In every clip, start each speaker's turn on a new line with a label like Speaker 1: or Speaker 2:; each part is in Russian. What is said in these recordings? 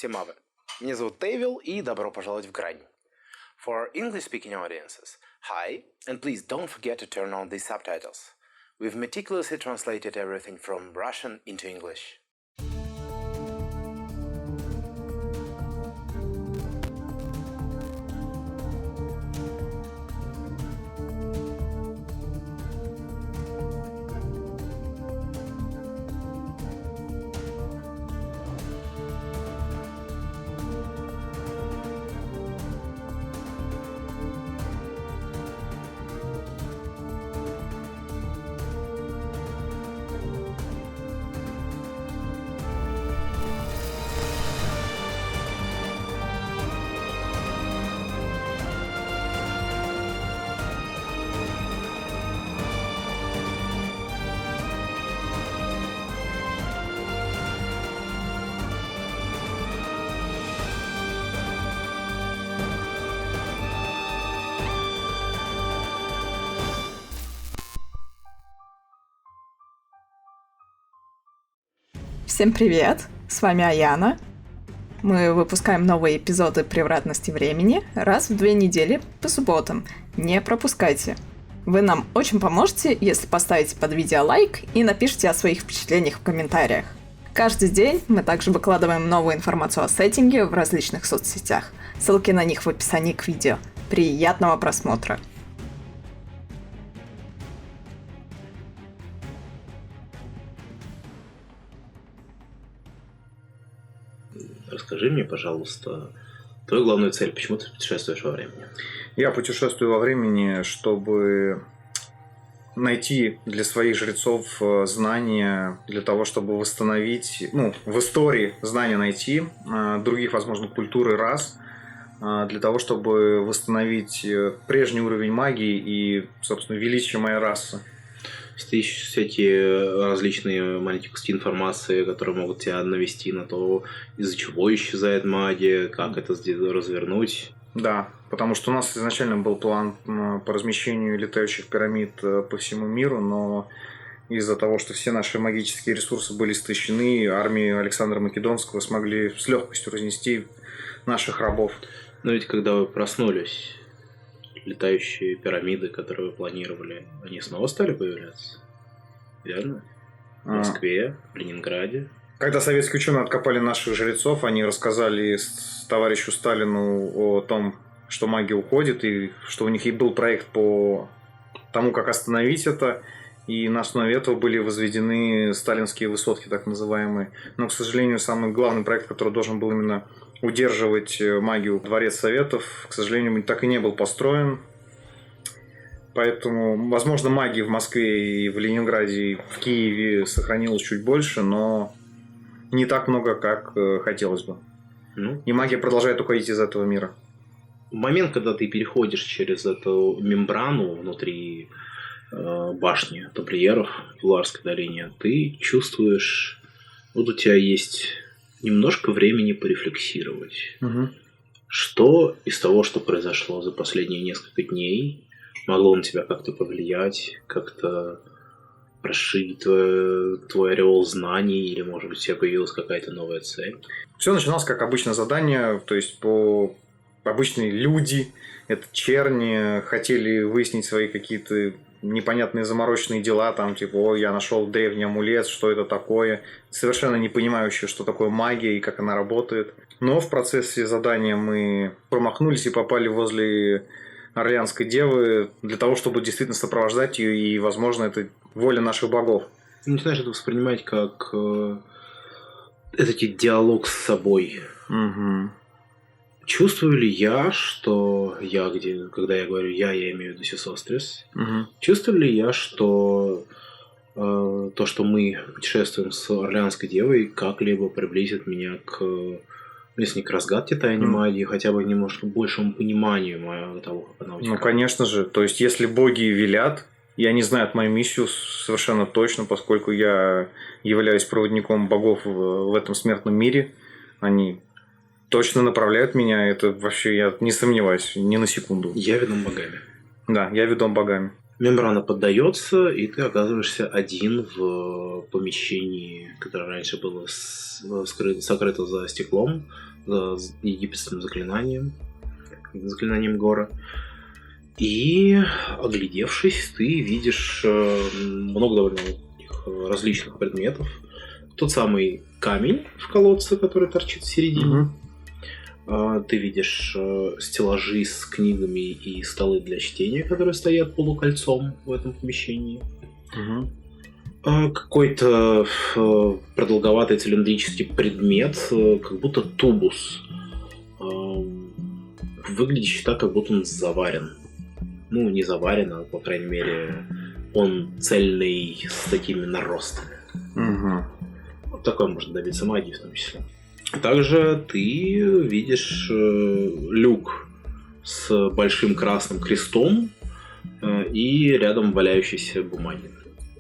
Speaker 1: Тимавы. Меня зовут Тейвил, и добро пожаловать в Грань. For English-speaking audiences, hi, and please don't forget to turn on these subtitles. We've meticulously translated everything from Russian into English.
Speaker 2: Всем привет! С вами Аяна. Мы выпускаем новые эпизоды «Превратности времени» раз в 2 недели по субботам. Не пропускайте! Вы нам очень поможете, если поставите под видео лайк и напишите о своих впечатлениях в комментариях. Каждый день мы также выкладываем новую информацию о сеттинге в различных соцсетях. Ссылки на них в описании к видео. Приятного просмотра!
Speaker 3: Расскажи мне, пожалуйста, твою главную цель, почему ты путешествуешь во времени?
Speaker 4: Я путешествую во времени, чтобы найти для своих жрецов знания, для того, чтобы восстановить, в истории знания найти, других, возможно, культур и рас, для того, чтобы восстановить прежний уровень магии и, собственно, величие моей расы.
Speaker 3: Ты ищешь всякие различные маленькие куски информации, которые могут тебя навести на то, из-за чего исчезает магия, как это развернуть.
Speaker 4: Да, потому что у нас изначально был план по размещению летающих пирамид по всему миру, но из-за того, что все наши магические ресурсы были истощены, армии Александра Македонского смогли с легкостью разнести наших рабов.
Speaker 3: Но ведь когда вы проснулись, летающие пирамиды, которые вы планировали, они снова стали появляться? Верно? В Москве, в Ленинграде.
Speaker 4: Когда советские ученые откопали наших жрецов, они рассказали товарищу Сталину о том, что магия уходит, и что у них и был проект по тому, как остановить это. И на основе этого были возведены сталинские высотки, так называемые. Но, к сожалению, самый главный проект, который должен был именно удерживать магию, Дворец Советов, к сожалению, так и не был построен. Поэтому, возможно, магии в Москве и в Ленинграде, и в Киеве сохранилось чуть больше, но не так много, как хотелось бы. И магия продолжает уходить из этого мира.
Speaker 3: В момент, когда ты переходишь через эту мембрану внутри башни тамплиеров в Луарской долине, ты чувствуешь, вот у тебя есть немножко времени порефлексировать. Что из того, что произошло за последние несколько дней, могло на тебя как-то повлиять, как-то расширить твой ореол знаний, или, может быть, у тебя появилась какая-то новая цель?
Speaker 4: Все начиналось как обычное задание, то есть обычные люди, это черни, хотели выяснить свои какие-то непонятные замороченные дела, там типа, я нашел древний амулет, что это такое, совершенно не понимающие, что такое магия и как она работает. Но в процессе задания мы промахнулись и попали возле Орлеанской девы для того, чтобы действительно сопровождать ее, и, возможно, это воля наших богов.
Speaker 3: Ты начинаешь это воспринимать как диалог с собой. Чувствую ли я, что когда я говорю я имею в виду Сесострис, чувствую ли я, что то, что мы путешествуем с Орлеанской девой, как-либо приблизит меня к, если не к разгадке тайны магии, хотя бы немножко большему пониманию того, как она утекает?
Speaker 4: Конечно же. То есть, если боги велят, и они знают мою миссию совершенно точно, поскольку я являюсь проводником богов в этом смертном мире, они точно направляют меня, это вообще, я не сомневаюсь, ни на секунду.
Speaker 3: Я ведом богами.
Speaker 4: Да, я ведом богами.
Speaker 3: Мембрана поддается, и ты оказываешься один в помещении, которое раньше было сокрыто за стеклом. египетским заклинанием Гора. И, оглядевшись, ты видишь много довольно таких различных предметов. Тот самый камень в колодце, который торчит в середине. Ты видишь стеллажи с книгами и столы для чтения, которые стоят полукольцом в этом помещении. Какой-то продолговатый цилиндрический предмет, как будто тубус. Выглядящий так, как будто он заварен. Ну, не заварен, а, по крайней мере, он цельный, с такими наростами. Вот такое можно добиться магии в том числе. Также ты видишь люк с большим красным крестом и рядом валяющиеся бумаги.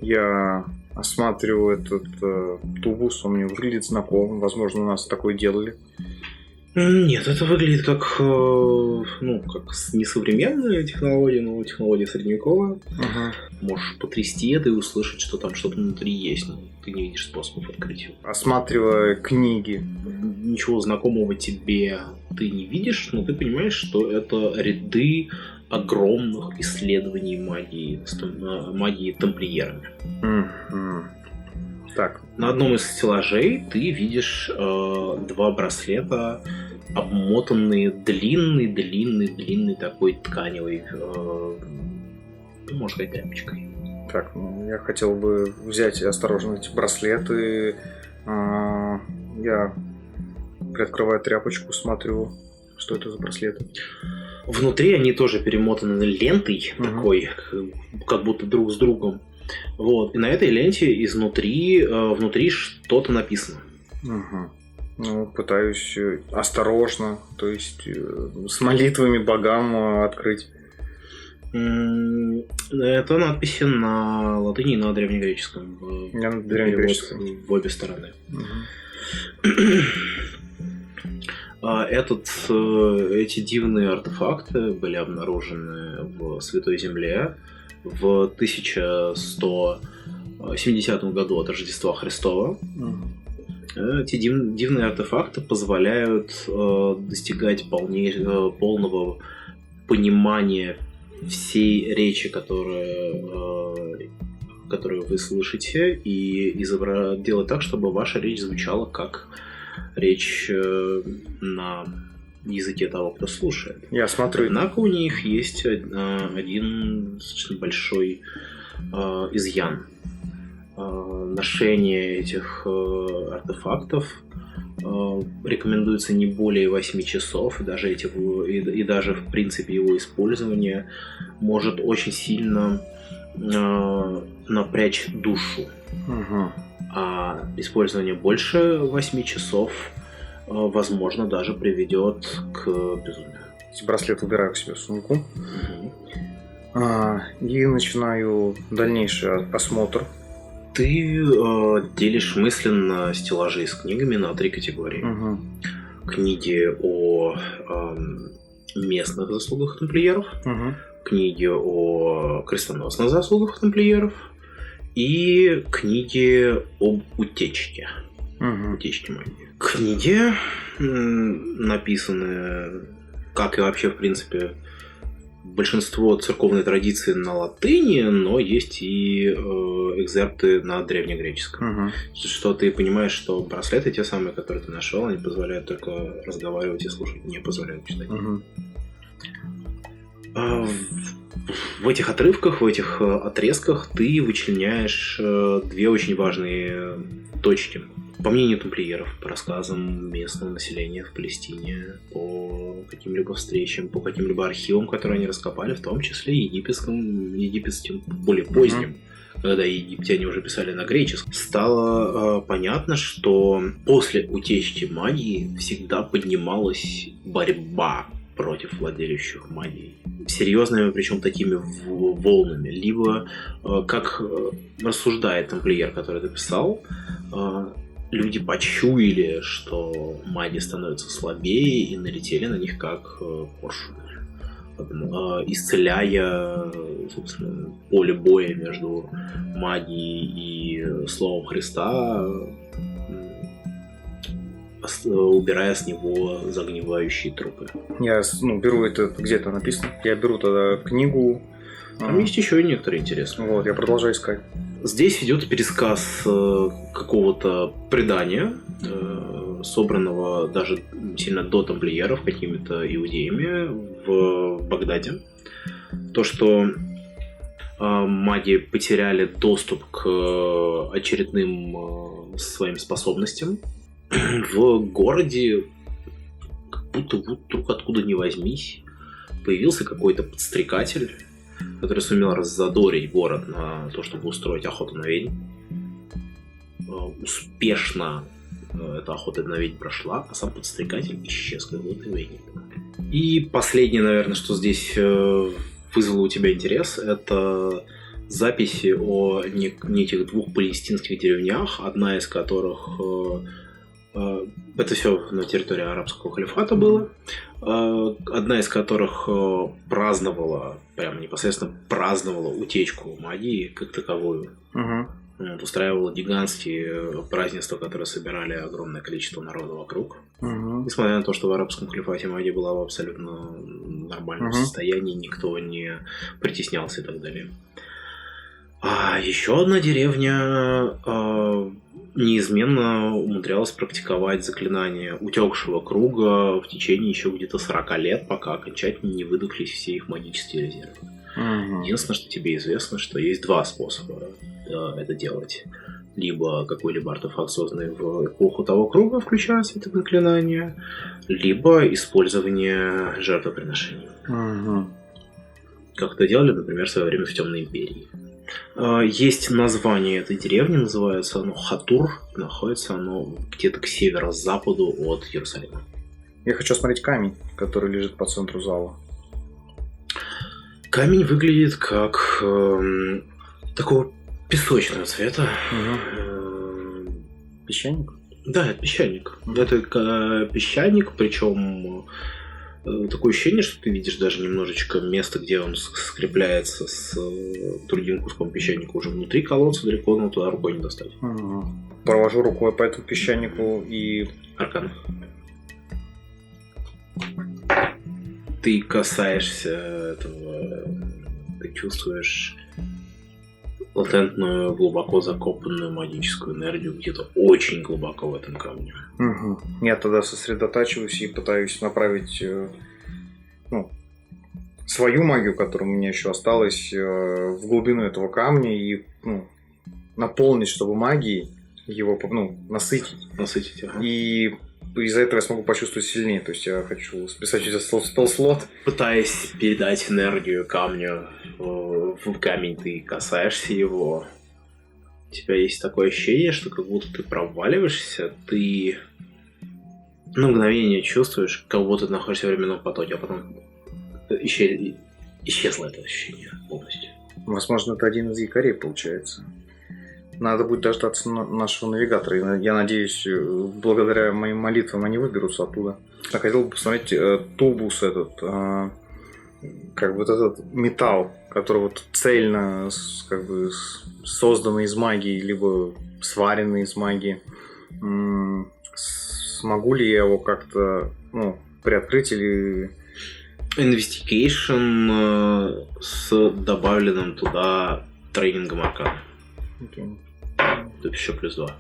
Speaker 4: Я осматриваю этот тубус, он мне выглядит знакомым. Возможно, у нас такое делали.
Speaker 3: Нет, это выглядит как, как несовременная технология, но технология средневековая. Можешь потрясти это и услышать, что там что-то внутри есть, но ты не видишь способов открыть его.
Speaker 4: Осматривая книги.
Speaker 3: Ничего знакомого тебе ты не видишь, но ты понимаешь, что это ряды огромных исследований магии тамплиерами.
Speaker 4: Так.
Speaker 3: На одном из стеллажей ты видишь 2 браслета, обмотанные длинной такой тканевой, можно сказать, тряпочкой.
Speaker 4: Так, я хотел бы взять осторожно эти браслеты. Я приоткрываю тряпочку, смотрю, что это за браслеты.
Speaker 3: Внутри они тоже перемотаны лентой такой, как будто друг с другом. Вот. И на этой ленте внутри что-то написано.
Speaker 4: Ну, пытаюсь осторожно, то есть с молитвами богам открыть.
Speaker 3: Это надписи на латыни и на древнегреческом.
Speaker 4: Я на древнегреческом.
Speaker 3: В обе стороны. Эти дивные артефакты были обнаружены в Святой Земле в 1170 году от Рождества Христова. Эти дивные артефакты позволяют достигать полного понимания всей речи, которую вы слышите, и делать так, чтобы ваша речь звучала как речь на языке того, кто слушает.
Speaker 4: Я смотрю.
Speaker 3: Однако у них есть один достаточно большой изъян. Ношение этих артефактов рекомендуется не более 8 часов, и даже в принципе его использование может очень сильно напрячь душу. А использование больше 8 часов, возможно, даже приведет к безумию.
Speaker 4: Эти браслеты убираю к себе в сумку. И начинаю дальнейший осмотр.
Speaker 3: Ты делишь мысленно стеллажи с книгами на 3 категории. Книги о местных заслугах тамплиеров, книги о крестоносных заслугах тамплиеров и книги об утечке. Утечке магии. Книги написаны, как и вообще, в принципе, большинство церковной традиции на латыни, но есть и экзерпты на древнегреческом. Что ты понимаешь, что браслеты те самые, которые ты нашел, они позволяют только разговаривать и слушать, не позволяют читать. В этих отрывках, в этих отрезках ты вычленяешь 2 очень важные точки. По мнению тамплиеров, по рассказам местного населения в Палестине, по каким-либо встречам, по каким-либо архивам, которые они раскопали, в том числе египетским более поздним, когда египтяне уже писали на греческом, стало понятно, что после утечки магии всегда поднималась борьба против владеющих магией. Серьезными, причем такими волнами. Либо, как рассуждает тамплиер, который это писал, люди почуяли, что маги становятся слабее, и налетели на них как коршуны, исцеляя, собственно, поле боя между магией и словом Христа убирая с него загнивающие трупы.
Speaker 4: Я беру это, где-то написано. Я беру тогда книгу.
Speaker 3: Там есть еще и некоторые интересные.
Speaker 4: Вот, я продолжаю искать.
Speaker 3: Здесь идет пересказ какого-то предания, собранного даже сильно до тамплиеров какими-то иудеями в Багдаде. То, что маги потеряли доступ к очередным своим способностям. В городе, как будто вдруг откуда ни возьмись, появился какой-то подстрекатель, который сумел раззадорить город на то, чтобы устроить охоту на ведьм. Успешно эта охота на ведьм прошла, а сам подстрекатель исчез, как будто ведьм. И последнее, наверное, что здесь вызвало у тебя интерес, это записи о неких двух палестинских деревнях, одна из которых... Это все на территории арабского халифата было. Одна из которых праздновала, прямо непосредственно праздновала утечку магии как таковую. Вот, устраивала гигантские празднества, которые собирали огромное количество народа вокруг. Несмотря на то, что в арабском халифате магия была в абсолютно нормальном состоянии, никто не притеснялся и так далее. А еще одна деревня неизменно умудрялась практиковать заклинания утекшего круга в течение еще где-то 40 лет, пока окончательно не выдохлись все их магические резервы. Единственное, что тебе известно, что есть два способа это делать. Либо какой-либо артефакт, созданный в эпоху того круга, включая это заклинание, либо использование жертвоприношений. Как это делали, например, в свое время в Темной Империи. Есть название этой деревни, называется оно Хатур, находится оно где-то к северо-западу от Иерусалима.
Speaker 4: Я хочу смотреть камень, который лежит по центру зала.
Speaker 3: Камень выглядит как такого песочного цвета.
Speaker 4: Песчаник?
Speaker 3: Да, это песчаник. Это песчаник, причем такое ощущение, что ты видишь даже немножечко место, где он скрепляется с другим куском песчаника уже внутри колодца, далеко, но туда рукой не достать.
Speaker 4: Провожу рукой по этому песчанику и...
Speaker 3: Аркан. Ты касаешься этого, ты чувствуешь латентную, глубоко закопанную магическую энергию где-то очень глубоко в этом камне.
Speaker 4: Я тогда сосредотачиваюсь и пытаюсь направить свою магию, которая у меня еще осталась, в глубину этого камня и наполнить, чтобы магией его насытить.
Speaker 3: Насытить, ага.
Speaker 4: И из-за этого я смогу почувствовать сильнее. То есть я хочу списать спелл-слот.
Speaker 3: Пытаясь передать энергию камню в камень, ты касаешься его. У тебя есть такое ощущение, что как будто ты проваливаешься, ты на мгновение чувствуешь, как будто ты находишься в временном потоке, а потом исчезло это ощущение полностью.
Speaker 4: Возможно, это один из якорей получается. Надо будет дождаться нашего навигатора. Я надеюсь, благодаря моим молитвам они выберутся оттуда. Я хотел бы посмотреть тубус этот, как бы этот металл, который вот цельно созданный из магии, либо сваренный из магии. Смогу ли я его как-то приоткрыть или...
Speaker 3: Investigation с добавленным туда тренингом аркана.
Speaker 4: Okay.
Speaker 3: Это еще +2.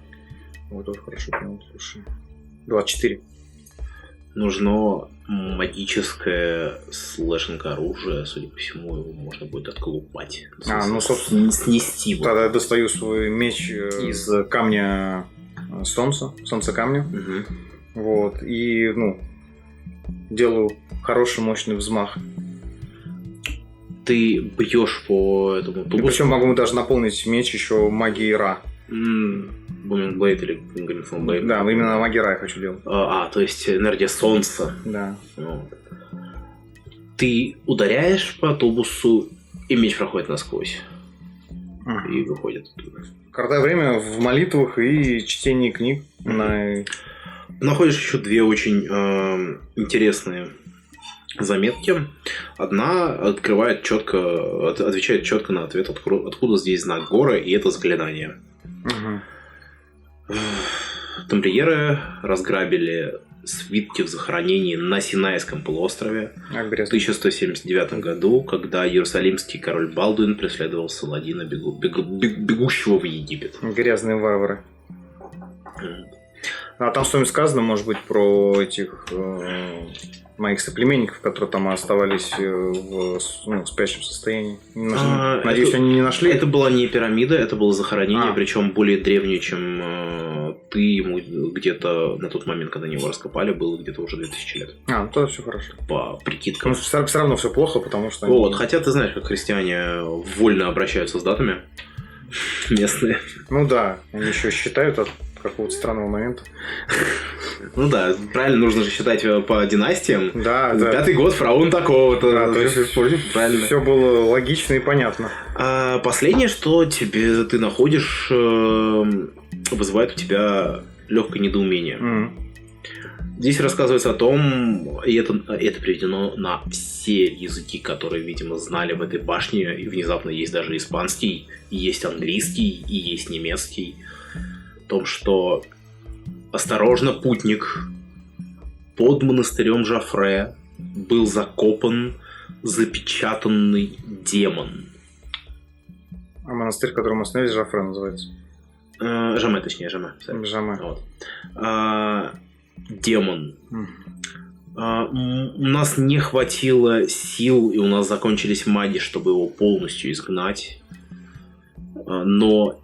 Speaker 4: Вот это хорошо понял, слушай. 24.
Speaker 3: Нужно магическое слэшинг оружие, судя по всему, его можно будет отколупать.
Speaker 4: Собственно,
Speaker 3: снести.
Speaker 4: Тогда я достаю свой меч из камня солнца камня. Вот. И, делаю хороший мощный взмах.
Speaker 3: Ты бьешь по этому тубусу.
Speaker 4: Причем могу даже наполнить меч еще магией Ра.
Speaker 3: Booming Blade или Grimfall Blade.
Speaker 4: Да, именно магией Ра я хочу делать.
Speaker 3: То есть энергия солнца.
Speaker 4: Да.
Speaker 3: Ты ударяешь по тубусу, и меч проходит насквозь. И выходит оттуда.
Speaker 4: Коротаю время в молитвах и чтении книг.
Speaker 3: Находишь еще две очень интересные заметки. Одна отвечает четко на ответ, откуда здесь знак Гора, и это заклинание. тамплиеры разграбили свитки в захоронении на Синайском полуострове в 1179 году, когда иерусалимский король Балдуин преследовал Саладина, бегущего в Египет.
Speaker 4: Грязные варвары. А там что-нибудь сказано, может быть, про этих моих соплеменников, которые там оставались в спящем состоянии? Надеюсь, они не нашли?
Speaker 3: Это была не пирамида, это было захоронение, причем более древнее, чем ты ему где-то на тот момент, когда они его раскопали, было где-то уже 2000 лет.
Speaker 4: Ну тогда все хорошо.
Speaker 3: По прикидкам.
Speaker 4: Ну, все равно все плохо, потому что...
Speaker 3: Вот, хотя ты знаешь, как христиане вольно обращаются с датами местные.
Speaker 4: Ну да, они еще считают от какого-то странного момента.
Speaker 3: Ну да, правильно, нужно же считать по династиям.
Speaker 4: Да, да.
Speaker 3: 5-й год фараон такого-то.
Speaker 4: Да, то есть правильно. Все было логично и понятно.
Speaker 3: А последнее, что ты находишь, вызывает у тебя легкое недоумение. Здесь рассказывается о том, и это приведено на все языки, которые, видимо, знали в этой башне, и внезапно есть даже испанский, и есть английский, и есть немецкий, о том, что осторожно, путник, под монастырем Жофре был закопан запечатанный демон.
Speaker 4: А монастырь, в котором мы остановились, Жофре называется?
Speaker 3: Жаме, точнее, Жаме. Вот. Демон. У нас не хватило сил, и у нас закончились маги, чтобы его полностью изгнать. Но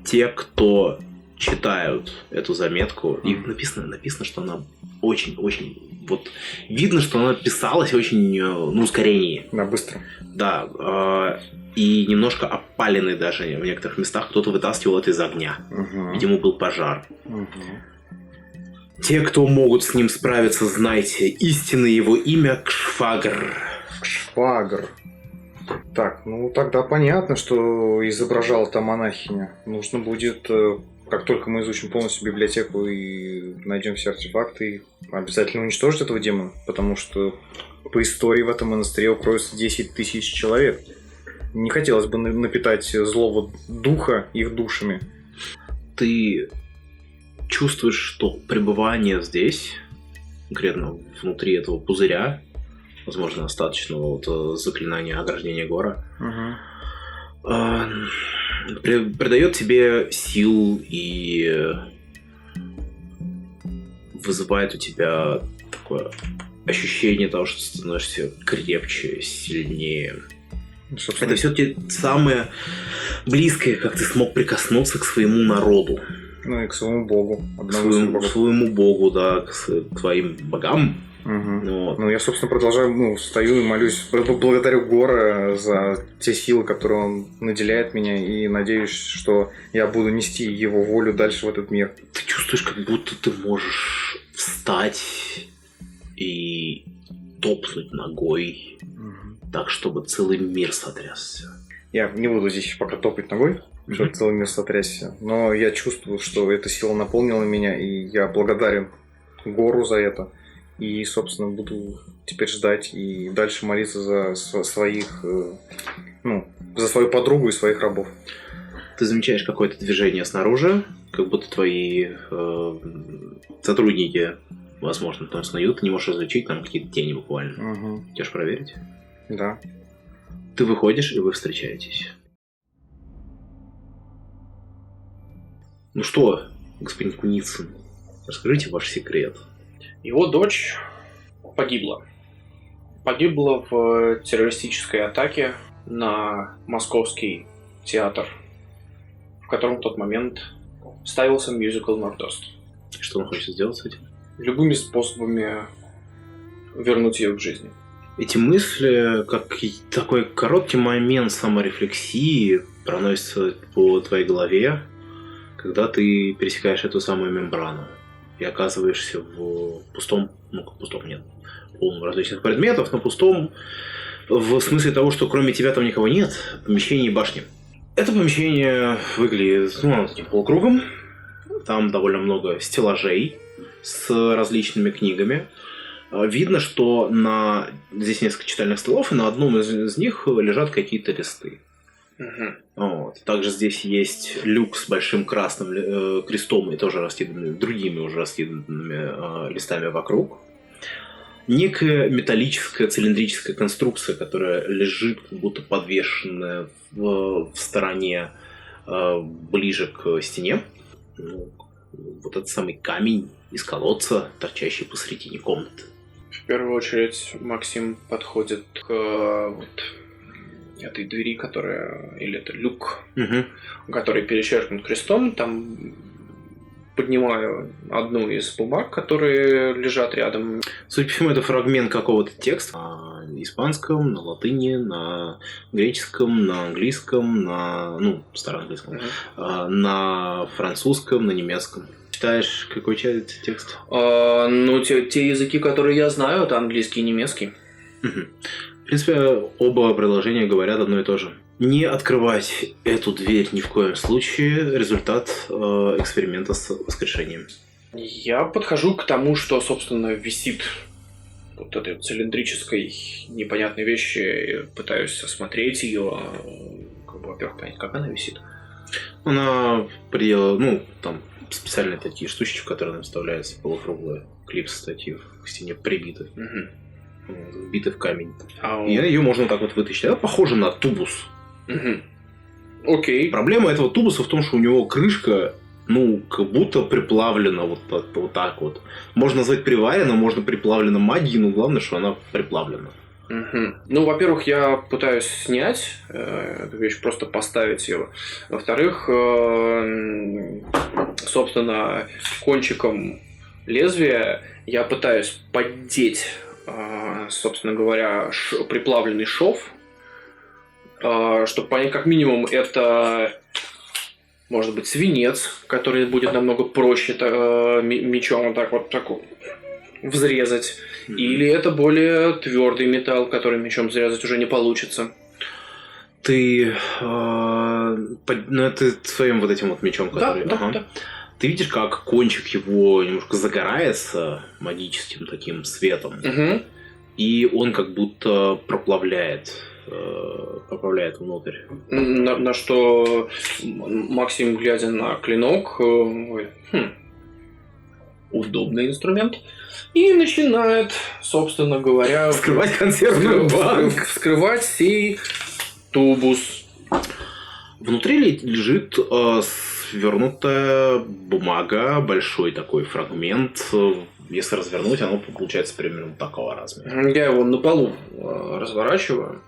Speaker 3: те, кто читают эту заметку, и написано, что она очень-очень... Вот видно, что она писалась очень на ускорении.
Speaker 4: Да, быстро.
Speaker 3: Да. И немножко опаленный даже в некоторых местах. Кто-то вытаскивал это из огня. Видимо, был пожар. Те, кто могут с ним справиться, знайте, истинное его имя Кшвагр.
Speaker 4: Кшвагр. Так, ну тогда понятно, что изображала та монахиня. Нужно будет, как только мы изучим полностью библиотеку и найдем все артефакты, обязательно уничтожить этого демона, потому что по истории в этом монастыре укроется 10 тысяч человек. Не хотелось бы напитать злого духа их душами.
Speaker 3: Ты чувствуешь, что пребывание здесь, конкретно внутри этого пузыря, возможно, остаточного заклинания ограждения гора, придает тебе сил и вызывает у тебя такое ощущение того, что ты становишься крепче, сильнее.
Speaker 4: Собственно,
Speaker 3: это все-таки самое близкое, как ты смог прикоснуться к своему народу.
Speaker 4: Ну и к своему богу.
Speaker 3: К своему богу, да, к твоим богам. Вот.
Speaker 4: Ну, я, собственно, продолжаю, стою и молюсь, благодарю Гора за те силы, которые он наделяет меня, и надеюсь, что я буду нести его волю дальше в этот мир.
Speaker 3: Ты чувствуешь, как будто ты можешь встать и топнуть ногой так, чтобы целый мир сотрясся.
Speaker 4: Я не буду здесь пока топать ногой, чтобы целый мир сотрясся, но я чувствую, что эта сила наполнила меня, и я благодарен Гору за это. И, собственно, буду теперь ждать и дальше молиться за своих, за свою подругу и своих рабов.
Speaker 3: Ты замечаешь какое-то движение снаружи, как будто твои сотрудники, возможно, там снуют, ты не можешь различить, там какие-то тени буквально. Хочешь проверить?
Speaker 4: Да.
Speaker 3: Ты выходишь, и вы встречаетесь. Ну что, господин Куницын, расскажите ваш секрет.
Speaker 5: Его дочь погибла. Погибла в террористической атаке на московский театр, в котором в тот момент ставился мюзикл «Нордост».
Speaker 3: Что он хочет сделать с этим?
Speaker 5: Любыми способами вернуть ее к жизни.
Speaker 3: Эти мысли, как такой короткий момент саморефлексии, проносятся по твоей голове, когда ты пересекаешь эту самую мембрану и оказываешься в пустом, нет, полном различных предметов, но пустом в смысле того, что кроме тебя там никого нет, помещении башни. Это помещение выглядит, таким полукругом, там довольно много стеллажей с различными книгами. Видно, что здесь несколько читальных столов, и на одном из них лежат какие-то листы. Вот. Также здесь есть люк с большим красным крестом и тоже раскиданными, другими уже раскиданными листами вокруг. Некая металлическая цилиндрическая конструкция, которая лежит, как будто подвешенная в стороне ближе к стене. Ну, вот этот самый камень из колодца, торчащий посредине комнаты.
Speaker 5: В первую очередь Максим подходит к вот этой двери, которая... Или это люк, который перечеркнут крестом. Там поднимаю одну из бумаг, которые лежат рядом.
Speaker 3: Судя по всему, это фрагмент какого-то текста на испанском, на латыни, на греческом, на английском, на... Ну, староанглийском. На французском, на немецком. Читаешь какой текст?
Speaker 5: Ну, те языки, которые я знаю, это английский и немецкий.
Speaker 3: В принципе, оба предложения говорят одно и то же. Не открывать эту дверь ни в коем случае. Результат эксперимента с воскрешением.
Speaker 5: Я подхожу к тому, что, собственно, висит вот этой цилиндрической непонятной вещи. Пытаюсь осмотреть ее. Во-первых, понять, как она висит.
Speaker 3: Она предела... Ну, там специальные такие штучки, в которые нам вставляются полукруглые клипсы такие к стене прибиты. Вбиты в камень. И ее можно так вот вытащить. Она похожа на тубус.
Speaker 5: Окей.
Speaker 3: Проблема этого тубуса в том, что у него крышка, ну, как будто приплавлена вот так вот. Можно назвать приварено, можно приплавлена магией, но главное, что она приплавлена.
Speaker 5: Ну, во-первых, я пытаюсь снять эту вещь, просто поставить ее. Во-вторых, собственно, кончиком лезвия я пытаюсь поддеть, собственно говоря, приплавленный шов, чтобы понять, как минимум, это может быть свинец, который будет намного проще мечом так взрезать. Или это более твердый металл, который мечом взрезать уже не получится.
Speaker 3: Ты... Ну, это своим вот этим вот мечом, который...
Speaker 5: Да.
Speaker 3: Ты видишь, как кончик его немножко загорается магическим таким светом. И он как будто проплавляет внутрь.
Speaker 5: На что Максим, глядя на клинок, удобный инструмент, и начинает, собственно говоря,
Speaker 3: вскрывать консервную банку.
Speaker 5: Вскрывать сей тубус.
Speaker 3: Внутри лежит свернутая бумага, большой такой фрагмент. Если развернуть, оно получается примерно такого размера.
Speaker 5: Я его на полу разворачиваю.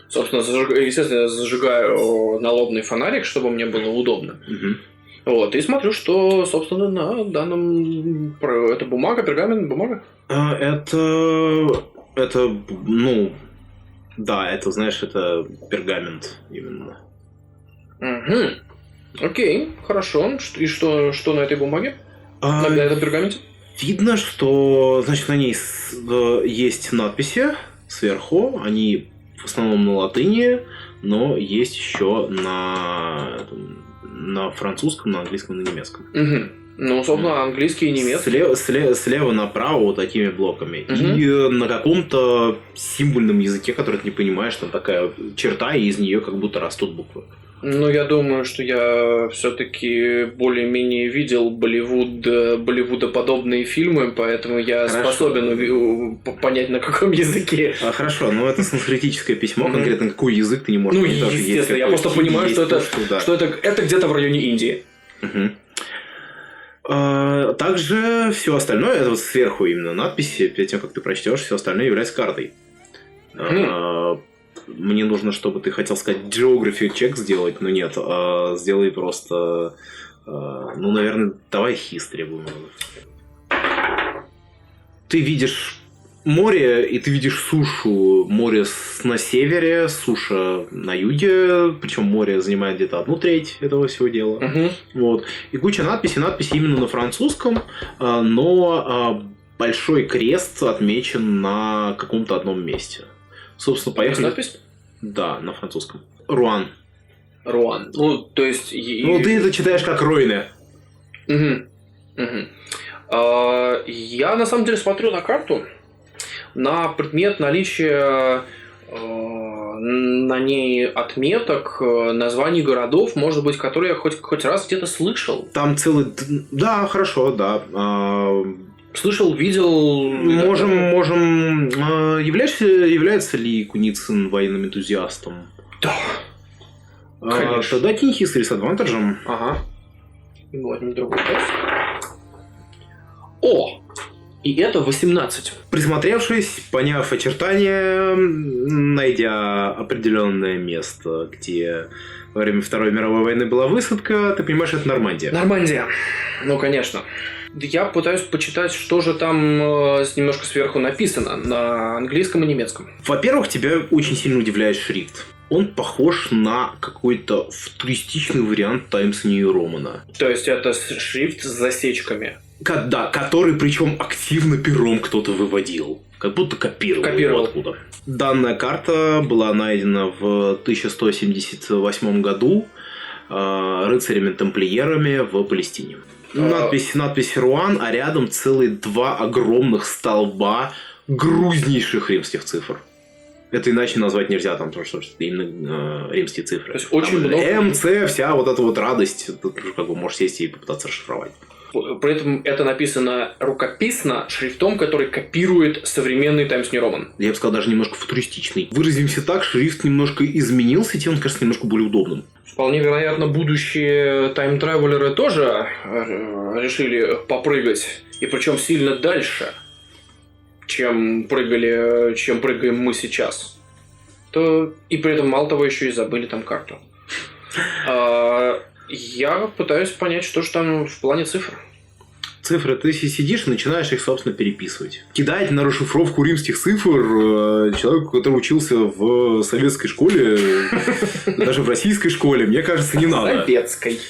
Speaker 5: Собственно, естественно, зажигаю налобный фонарик, чтобы мне было удобно. Вот, и смотрю, что, собственно, на данном... Это бумага, пергамент, бумага?
Speaker 3: Это, ну... Да, это, знаешь, это пергамент именно.
Speaker 5: Окей, хорошо. И что на этой бумаге? На этом пергаменте?
Speaker 3: Видно, что, значит, на ней есть надписи сверху. Они в основном на латыни, но есть еще на французском, на английском, на немецком.
Speaker 5: Ну, собственно, английский и немецкий.
Speaker 3: Слева направо вот такими блоками. И на каком-то символьном языке, который ты не понимаешь, там такая черта, и из нее как будто растут буквы.
Speaker 5: Ну, я думаю, что я все-таки более-менее видел болливудоподобные фильмы, поэтому я способен понять, на каком языке.
Speaker 3: Хорошо, но это санскритическое письмо, конкретно какой язык ты не можешь понять.
Speaker 5: Ну, естественно, я просто понимаю, что это где-то в районе Индии.
Speaker 3: Также все остальное, это вот сверху именно надписи, перед тем, как ты прочтешь, все остальное является картой. Мне нужно, чтобы ты хотел сказать geography check сделать, но нет, сделай просто, ну, наверное, давай history будем. Ты видишь море, и ты видишь сушу. Море на севере, суша на юге, причем море занимает где-то 1/3 этого всего дела. Вот. И куча надписей, именно на французском, но большой крест отмечен на каком-то одном месте. Собственно, поехали.
Speaker 5: Надпись?
Speaker 3: Да, на французском. Руан.
Speaker 5: Ну, то есть...
Speaker 3: Ну, ты это читаешь как Ройне.
Speaker 5: Я, на самом деле, смотрю на карту на предмет наличия на ней отметок, названий городов, может быть, которые я хоть раз где-то слышал.
Speaker 3: Там целый... Да, хорошо, да.
Speaker 5: Слышал, видел...
Speaker 3: Можем... Является ли Куницын военным энтузиастом?
Speaker 5: Да. Конечно.
Speaker 3: Тогда кинь history с адвантажем.
Speaker 5: Ага. Вот, другой тест. О! И это 18.
Speaker 3: Присмотревшись, поняв очертания, найдя определенное место, где во время Второй мировой войны была высадка, ты понимаешь, это Нормандия.
Speaker 5: Нормандия. Ну, конечно. Я пытаюсь почитать, что же там немножко сверху написано на английском и немецком.
Speaker 3: Во-первых, тебя очень сильно удивляет шрифт. Он похож на какой-то футуристичный вариант Times New Roman.
Speaker 5: То есть это шрифт с засечками.
Speaker 3: Да, который причем активно пером кто-то выводил. Как будто копировал. Его оттуда. Данная карта была найдена в 1178 году рыцарями-тамплиерами в Палестине. Надпись «Руан», а рядом целые 2 огромных столба грузнейших римских цифр. Это иначе назвать нельзя, там, потому что это именно римские цифры.
Speaker 5: То есть очень много...
Speaker 3: МЦ, вся вот эта вот радость, ты как бы можешь сесть и попытаться расшифровать.
Speaker 5: При этом это написано рукописно шрифтом, который копирует современный Times New Roman.
Speaker 3: Я бы сказал, даже немножко футуристичный. Выразимся так, шрифт немножко изменился, и тем он кажется немножко более удобным.
Speaker 5: Вполне вероятно, будущие тайм-тревелеры тоже решили попрыгать. И причем сильно дальше, чем прыгаем мы сейчас. И при этом, мало того, еще и забыли там карту. Я пытаюсь понять, что же там в плане цифр.
Speaker 3: Цифры, ты сидишь и начинаешь их, собственно, переписывать. Кидать на расшифровку римских цифр человеку, который учился в советской школе, даже в российской школе, мне кажется, не надо.
Speaker 5: Советской.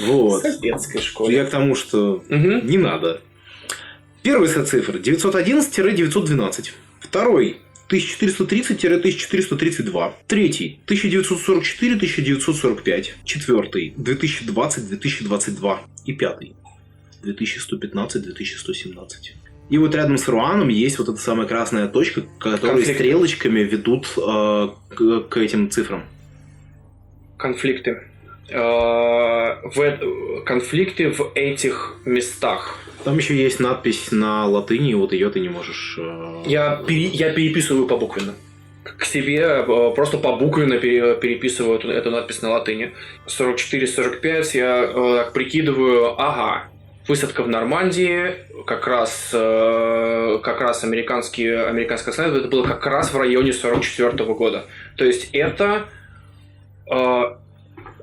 Speaker 3: Вот.
Speaker 5: Советской школе.
Speaker 3: Я к тому, что не надо. Первый сет цифр 911-912. Второй 1430-1432. Третий 1944-1945. Четвертый 2020-2022. И пятый 2115-2117. И вот рядом с Руаном есть вот эта самая красная точка, которая стрелочками ведут к этим цифрам.
Speaker 5: Конфликты. Конфликты в этих местах.
Speaker 3: Там еще есть надпись на латыни, вот ее ты не можешь...
Speaker 5: Я переписываю побуквенно. К себе просто побуквенно переписываю эту надпись на латыни. 44-45 я прикидываю, высадка в Нормандии, как раз американская снайпер, это было как раз в районе 44 года. То есть это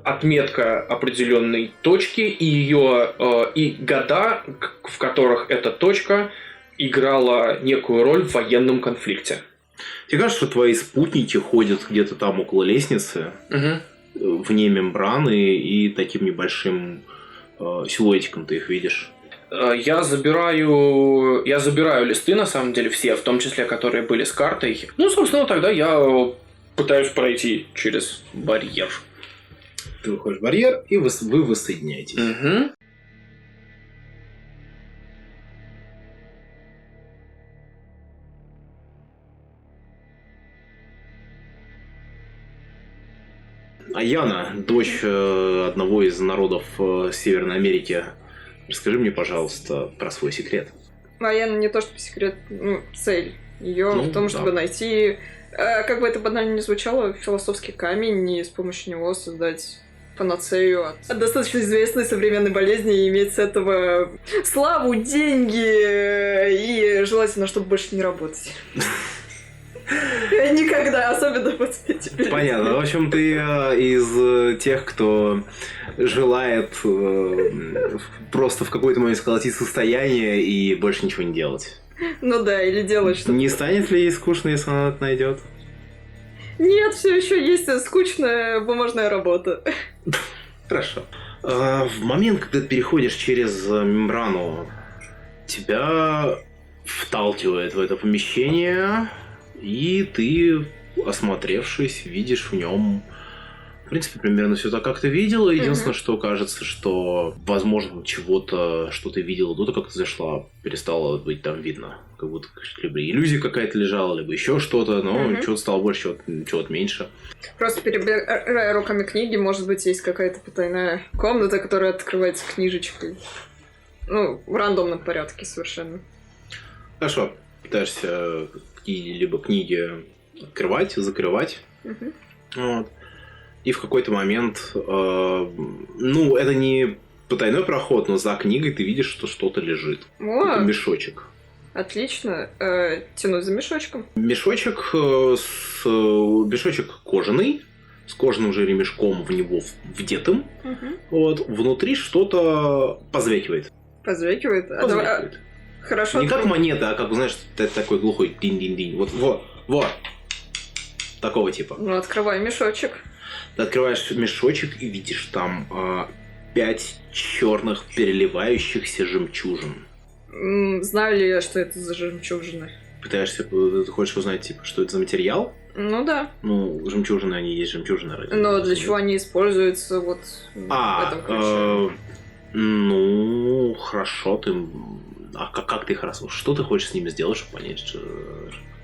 Speaker 5: отметка определенной точки и ее и года, в которых эта точка играла некую роль в военном конфликте.
Speaker 3: Тебе кажется, что твои спутники ходят где-то там около лестницы, вне мембраны, и таким небольшим силуэтиком ты их видишь?
Speaker 5: Я забираю листы, на самом деле, все, в том числе, которые были с картой. Ну, собственно, тогда я пытаюсь пройти через барьер.
Speaker 3: Ты выходишь в барьер, и вы воссоединяетесь. Аяна, дочь одного из народов Северной Америки, расскажи мне, пожалуйста, про свой секрет.
Speaker 2: Аяна не то чтобы секрет, цель ее в том, чтобы найти, как бы это банально не звучало, философский камень и с помощью него создать панацею от достаточно известной современной болезни и иметь с этого славу, деньги и желательно, чтобы больше не работать. Никогда, особенно вот теперь.
Speaker 3: Понятно. В общем, ты из тех, кто желает просто в какой-то момент сколотить состояние и больше ничего не делать.
Speaker 2: Ну да, или делать что-то.
Speaker 3: Не станет ли ей скучно, если она это найдет?
Speaker 2: Нет, все еще есть скучная бумажная работа.
Speaker 3: Хорошо. В момент, когда ты переходишь через мембрану, тебя вталкивает в это помещение, и ты, осмотревшись, видишь в нем, в принципе, примерно все так, как ты видела. Единственное, что кажется, что, возможно, чего-то, что ты видела до того, как ты зашла, перестало быть там видно. как будто либо иллюзия какая-то лежала, либо еще что-то, но чего-то стало больше, чего-то меньше.
Speaker 2: Просто перебирая руками книги, может быть, есть какая-то потайная комната, которая открывается книжечкой. Ну, в рандомном порядке совершенно.
Speaker 3: Хорошо. Пытаешься какие-либо книги открывать, закрывать. Вот. И в какой-то момент, ну, это не потайной проход, но за книгой ты видишь, что что-то лежит.
Speaker 2: О,
Speaker 3: Мешочек.
Speaker 2: отлично. Тяну за мешочком.
Speaker 3: Мешочек кожаный, с кожаным же ремешком в него вдетым. Вот. Внутри что-то позвякивает.
Speaker 2: Позвякивает?
Speaker 3: Позвякивает.
Speaker 2: Хорошо.
Speaker 3: Не как монета, а как, знаешь, такой глухой динь-динь-динь. Вот. Такого типа.
Speaker 2: Ну, открывай мешочек.
Speaker 3: Ты открываешь мешочек и видишь там 5 черных переливающихся жемчужин.
Speaker 2: Знаю ли я, что это за жемчужины?
Speaker 3: Пытаешься, ты хочешь узнать, типа, что это за материал?
Speaker 2: Ну да.
Speaker 3: Ну, жемчужины, они есть жемчужины. Ради.
Speaker 2: Но для чего они используются вот в этом ключе?
Speaker 3: Ну, хорошо, ты... А как ты их раз... Что ты хочешь с ними сделать, чтобы понять, что...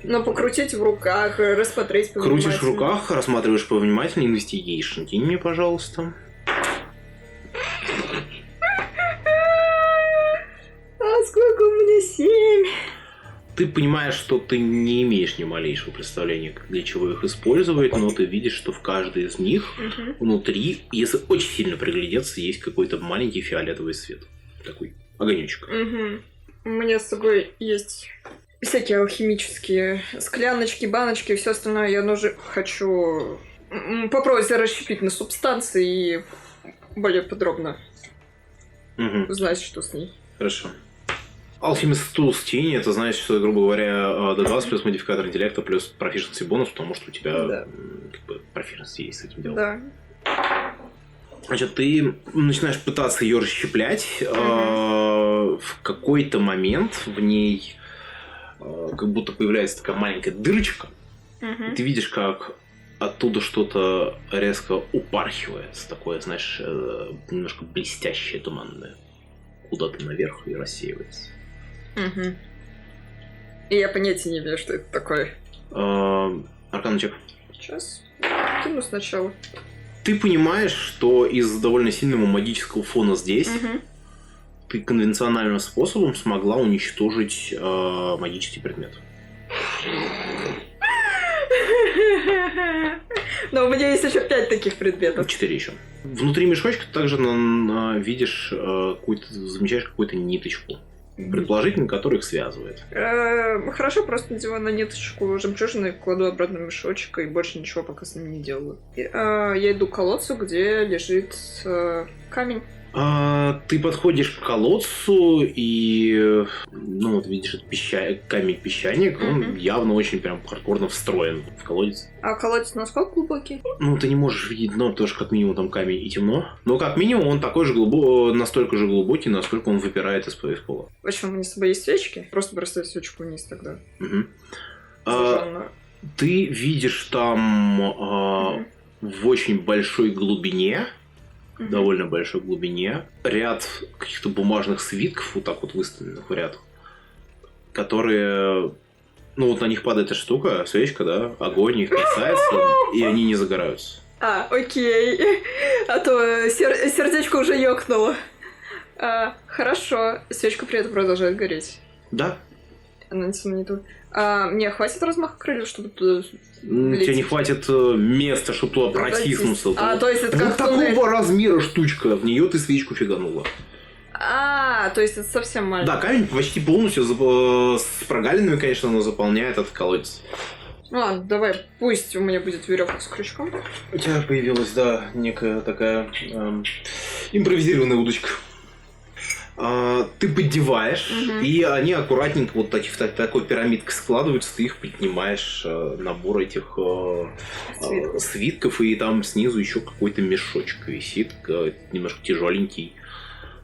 Speaker 2: Ну, покрутить в руках, рассмотреть повнимательнее.
Speaker 3: Крутишь в руках, рассматриваешь повнимательнее, investigation. Кинь мне, пожалуйста.
Speaker 2: А сколько у меня? 7.
Speaker 3: Ты понимаешь, что ты не имеешь ни малейшего представления, для чего их использовать, но ты видишь, что в каждой из них внутри, если очень сильно приглядеться, есть какой-то маленький фиолетовый свет. Такой огонечек.
Speaker 2: У меня с собой есть всякие алхимические скляночки, баночки и все остальное. Я тоже хочу попробовать расщепить на субстанции и более подробно узнать, что с ней.
Speaker 3: Хорошо. Alchemist Tools тени, это значит, что, грубо говоря, D20 плюс модификатор интеллекта плюс proficiency бонус, потому что у тебя как бы proficiency есть с этим делом.
Speaker 2: Да.
Speaker 3: Значит, ты начинаешь пытаться ее расщеплять. В какой-то момент в ней как будто появляется такая маленькая дырочка. И ты видишь, как оттуда что-то резко упархивает. Такое, знаешь, немножко блестящее, туманное. Куда-то наверх и рассеивается.
Speaker 2: И я понятия не имею, что это такое.
Speaker 3: Аркана чек.
Speaker 2: Сейчас кину сначала.
Speaker 3: Ты понимаешь, что из-за довольно сильного магического фона здесь ты конвенциональным способом смогла уничтожить магический предмет.
Speaker 2: Но у меня есть еще 5 таких предметов.
Speaker 3: 4 еще. Внутри мешочка ты также видишь замечаешь какую-то ниточку. Предположительно, который их связывает.
Speaker 2: Хорошо, просто надеваю на ниточку жемчужины, кладу обратно в мешочек и больше ничего пока с ним не делаю. Я иду к колодцу, где лежит камень.
Speaker 3: Ты подходишь к колодцу и вот видишь этот камень-песчаник, он явно очень прям хардкорно встроен в колодец.
Speaker 2: А колодец насколько глубокий?
Speaker 3: Ну, ты не можешь видеть дно, потому что как минимум там камень и темно. Но как минимум он такой же настолько же глубокий, насколько он выпирает из пола.
Speaker 2: Почему у меня с собой есть свечки? Просто бросаю свечку вниз тогда.
Speaker 3: Ты видишь там в очень большой глубине, довольно большой глубине, ряд каких-то бумажных свитков, вот так вот выставленных в ряд, которые... Ну, вот на них падает эта штука, свечка, да, огонь их касается, и они не загораются.
Speaker 2: Окей. А то сердечко уже ёкнуло. Хорошо. Свечка при этом продолжает гореть.
Speaker 3: Да.
Speaker 2: Она не ту. Мне хватит размаха крыльев, чтобы туда...
Speaker 3: Тебе не хватит места, чтобы туда протиснуться.
Speaker 2: То есть это
Speaker 3: вот
Speaker 2: как туннель.
Speaker 3: такого размера штучка, в нее ты свечку фиганула.
Speaker 2: То есть это совсем маленький.
Speaker 3: Да, камень почти полностью с прогалинами, конечно, но заполняет этот колодец.
Speaker 2: Ладно, давай, пусть у меня будет веревка с крючком.
Speaker 3: У тебя появилась, да, некая такая импровизированная удочка. Ты поддеваешь, и они аккуратненько вот в такой пирамидкой складываются, ты их поднимаешь, набор этих свитков, и там снизу еще какой-то мешочек висит, немножко тяжеленький,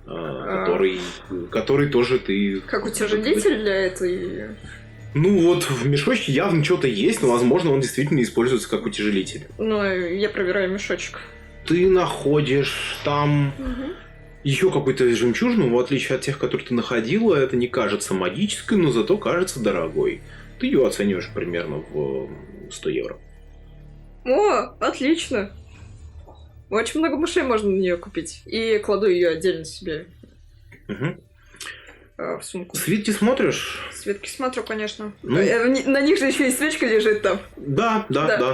Speaker 3: который тоже ты...
Speaker 2: Как утяжелитель для этой...
Speaker 3: Ну вот в мешочке явно что-то есть, но возможно он действительно используется как утяжелитель.
Speaker 2: Ну, я проверяю мешочек.
Speaker 3: Ты находишь там... еще какой-то жемчужину, в отличие от тех, которые ты находила, это не кажется магической, но зато кажется дорогой. Ты ее оцениваешь примерно в 100 евро.
Speaker 2: О, отлично. Очень много мышей можно на нее купить. И кладу ее отдельно себе в сумку.
Speaker 3: Свитки смотришь?
Speaker 2: Светки смотрю, конечно.
Speaker 3: Ну.
Speaker 2: На них же еще и свечка лежит там.
Speaker 3: Да,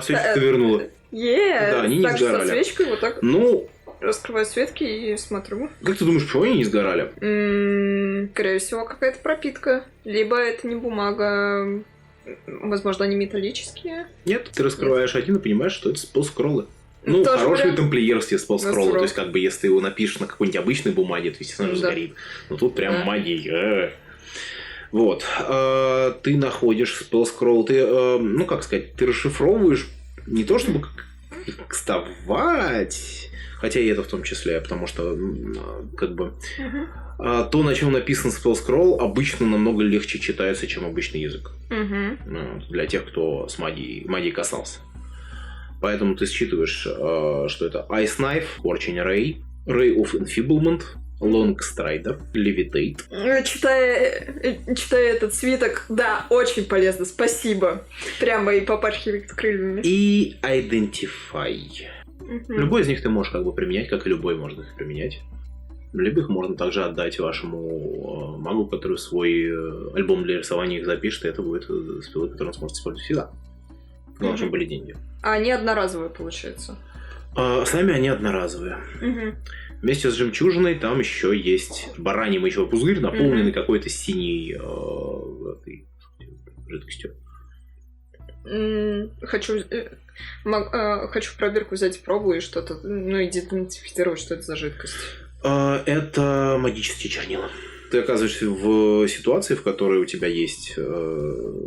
Speaker 3: свечки ты вернула. Да, они не
Speaker 2: так
Speaker 3: сгорали.
Speaker 2: Со свечкой вот так
Speaker 3: Ну,
Speaker 2: раскрываю светки и смотрю.
Speaker 3: как ты думаешь, почему они не сгорали?
Speaker 2: Скорее всего, какая-то пропитка. Либо это не бумага. Возможно, они металлические.
Speaker 3: Нет, ты раскрываешь один и понимаешь, что это спелскроллы. Ну,
Speaker 2: Тоже
Speaker 3: хорошие
Speaker 2: вариант.
Speaker 3: тамплиерские спелскроллы.
Speaker 2: Насрал.
Speaker 3: То есть, как бы, если ты его напишешь на какой-нибудь обычной бумаге, то, естественно, же
Speaker 2: Да.
Speaker 3: сгорит. Но тут прям
Speaker 2: Да.
Speaker 3: магия. Вот. Ты находишь спелскролл, ты, ну, как сказать, ты расшифровываешь не то, чтобы кастовать, хотя и это в том числе, потому что, как бы, то, на чем написан спелскролл, обычно намного легче читается, чем обычный язык. Для тех, кто с магией касался. Поэтому ты считываешь, что это Ice Knife, Scorching Ray, Ray of Enfeeblement, Long Strider, Levitate.
Speaker 2: Читая этот свиток, да, очень полезно, спасибо. Прямо и попархивает крыльями.
Speaker 3: И Identify. Любой из них ты можешь как бы применять, как и любой можно их применять. Либо их можно также отдать вашему магу, который свой альбом для рисования их запишет, и это будет спелы, которые он сможет использовать всегда. Главное, чтобы были деньги.
Speaker 2: А они одноразовые, получается.
Speaker 3: Сами они одноразовые. Вместе с жемчужиной там еще есть бараний мочевой пузырь, наполненный какой-то синей этой жидкостью.
Speaker 2: Хочу пробирку взять, пробую и что-то, ну, идентифицировать, что это за жидкость.
Speaker 3: Это магические чернила. Ты оказываешься в ситуации, в которой у тебя есть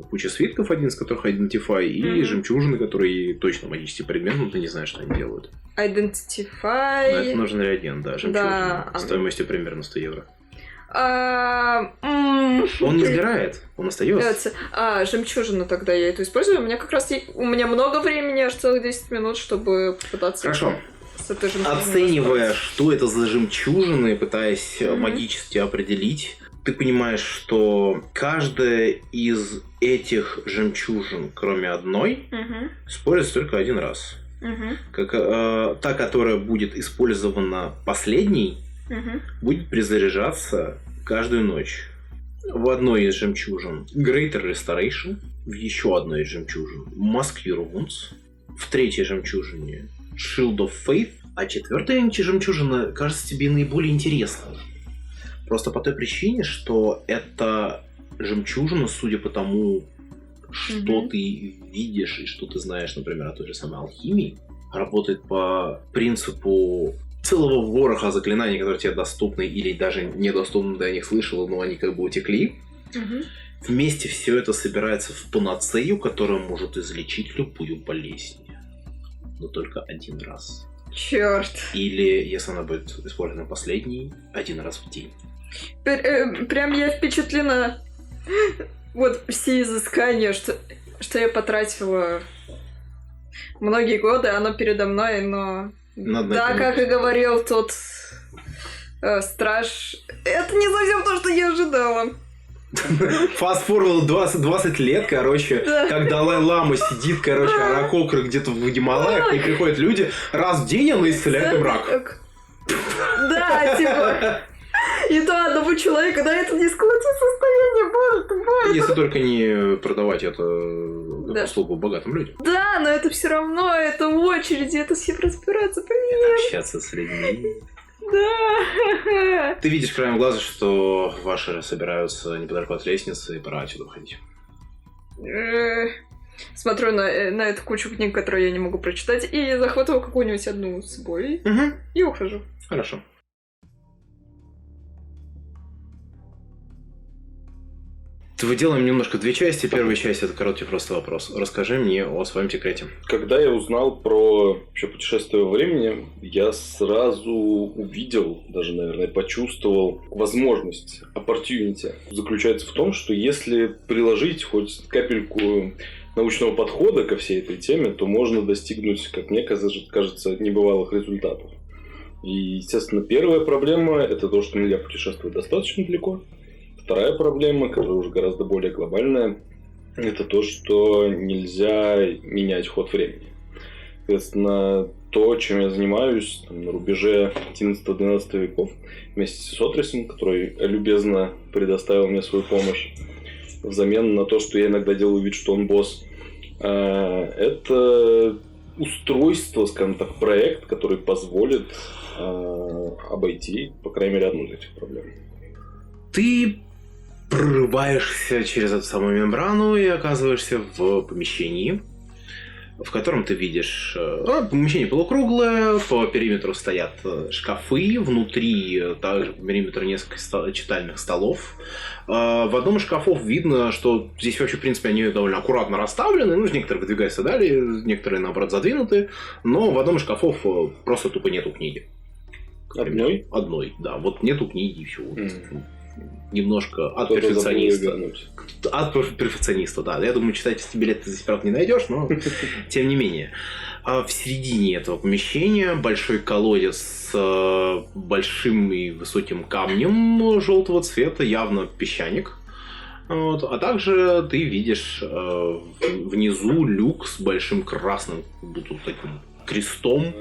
Speaker 3: куча свитков, один из которых Identify, и жемчужины, которые точно магический предмет, но ты не знаешь, что они делают.
Speaker 2: Identify...
Speaker 3: На это нужен реагент, да, жемчужина.
Speaker 2: Да.
Speaker 3: Стоимостью примерно 100 евро.
Speaker 2: Он
Speaker 3: Он не сгорает, он остается.
Speaker 2: Жемчужину тогда я эту использую. У меня как раз у меня много времени, аж целых 10 минут, чтобы попытаться...
Speaker 3: Хорошо.
Speaker 2: С этой жемчужиной
Speaker 3: Оценивая,
Speaker 2: расправиться.
Speaker 3: что это за жемчужины, пытаясь магически определить, ты понимаешь, что каждая из этих жемчужин, кроме одной, используется только один раз. Как, та, которая будет использована последней, будет перезаряжаться каждую ночь. В одной из жемчужин Greater Restoration, в еще одной из жемчужин Mask Your Wounds, в третьей жемчужине Shield of Faith, а четвертая жемчужина кажется тебе наиболее интересной. Просто по той причине, что эта жемчужина, судя по тому, что ты видишь и что ты знаешь, например, о той же самой алхимии, работает по принципу целого вороха заклинаний, которые тебе доступны или даже недоступны, ты о них слышал, но они как бы утекли. Вместе все это собирается в панацею, которая может излечить любую болезнь. Но только один раз.
Speaker 2: Черт.
Speaker 3: Или, если она будет использована последней, один раз в день.
Speaker 2: Прям я впечатлена. Вот все изыскания, что я потратила многие годы, оно передо мной, но... Да, как и говорил тот страж, это не совсем то, что я ожидала.
Speaker 3: Fast forward 20 лет, короче,
Speaker 2: Да.
Speaker 3: как Далай-Лама сидит, короче, Аракокра где-то в Гималаях, и приходят люди, раз в день она исцеляет им рак.
Speaker 2: Да, типа... И то одному человеку, да, это не сколотить состояние, боже ты мой.
Speaker 3: Если только не продавать это
Speaker 2: Да.
Speaker 3: услугу богатым людям.
Speaker 2: Да, но это все равно, это очереди, это с ним разбираться, блин.
Speaker 3: Общаться с людьми.
Speaker 2: Да.
Speaker 3: Ты видишь краем глаза, что ваши собираются неподалеку от лестницы, и пора отсюда уходить.
Speaker 2: Смотрю на эту кучу книг, которые я не могу прочитать, и захватываю какую-нибудь одну с собой и ухожу.
Speaker 3: Хорошо. Делаем немножко две части. Первая часть — это короткий просто вопрос. Расскажи мне о своем секрете.
Speaker 6: Когда я узнал про вообще путешествие во времени, я сразу увидел, даже, наверное, почувствовал возможность, opportunity. Заключается в том, что если приложить хоть капельку научного подхода ко всей этой теме, то можно достигнуть, как мне кажется, небывалых результатов. И, естественно, первая проблема – это то, что нельзя путешествовать достаточно далеко. Вторая проблема, которая уже гораздо более глобальная, это то, что нельзя менять ход времени. Соответственно, то, чем я занимаюсь на рубеже 11-12 веков, вместе с Отрисом, который любезно предоставил мне свою помощь, взамен на то, что я иногда делаю вид, что он босс, это устройство, скажем так, проект, который позволит обойти, по крайней мере, одну из этих проблем.
Speaker 1: Ты прорываешься через эту самую мембрану и оказываешься в помещении, в котором ты видишь... помещение полукруглое, по периметру стоят шкафы, внутри также по периметру несколько читальных столов. В одном из шкафов видно, что здесь вообще, в принципе, они довольно аккуратно расставлены, ну, некоторые выдвигаются далее, некоторые, наоборот, задвинуты, но в одном из шкафов просто тупо нету книги.
Speaker 6: Одной?
Speaker 1: Одной, да. Вот нету книги и все. Немножко от перфекциониста. От перфекциониста, да. Я думаю, читательский билет ты здесь, правда, не найдешь, но тем не менее. В середине этого помещения большой колодец с большим и высоким камнем желтого цвета, явно песчаник. Вот. А также ты видишь внизу люк с большим красным таким крестом.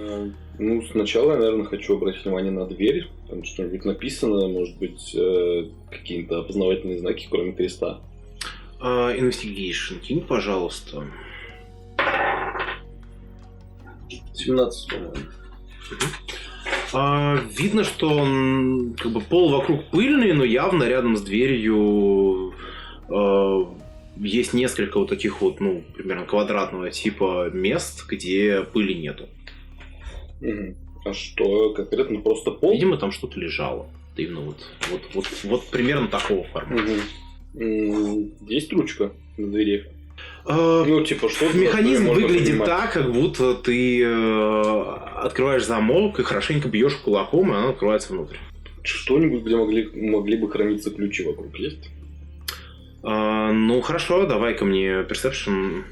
Speaker 6: Ну, сначала я, наверное, хочу обратить внимание на дверь. Там что-нибудь написано, может быть, какие-то опознавательные знаки, кроме креста.
Speaker 1: Investigation кинь, пожалуйста.
Speaker 6: 17, по-моему.
Speaker 1: Видно, что он, как бы, пол вокруг пыльный, но явно рядом с дверью есть несколько вот таких вот, ну, примерно квадратного типа мест, где пыли нету.
Speaker 6: А что конкретно? Просто пол?
Speaker 1: Видимо, там что-то лежало. Именно вот примерно такого формата.
Speaker 6: Есть ручка на двери? Ну, типа, что
Speaker 1: механизм выглядит так, как будто ты открываешь замок и хорошенько бьешь кулаком, и она открывается внутрь.
Speaker 6: Что-нибудь, где могли бы храниться ключи вокруг, есть?
Speaker 1: Ну, хорошо, давай-ка мне Perception.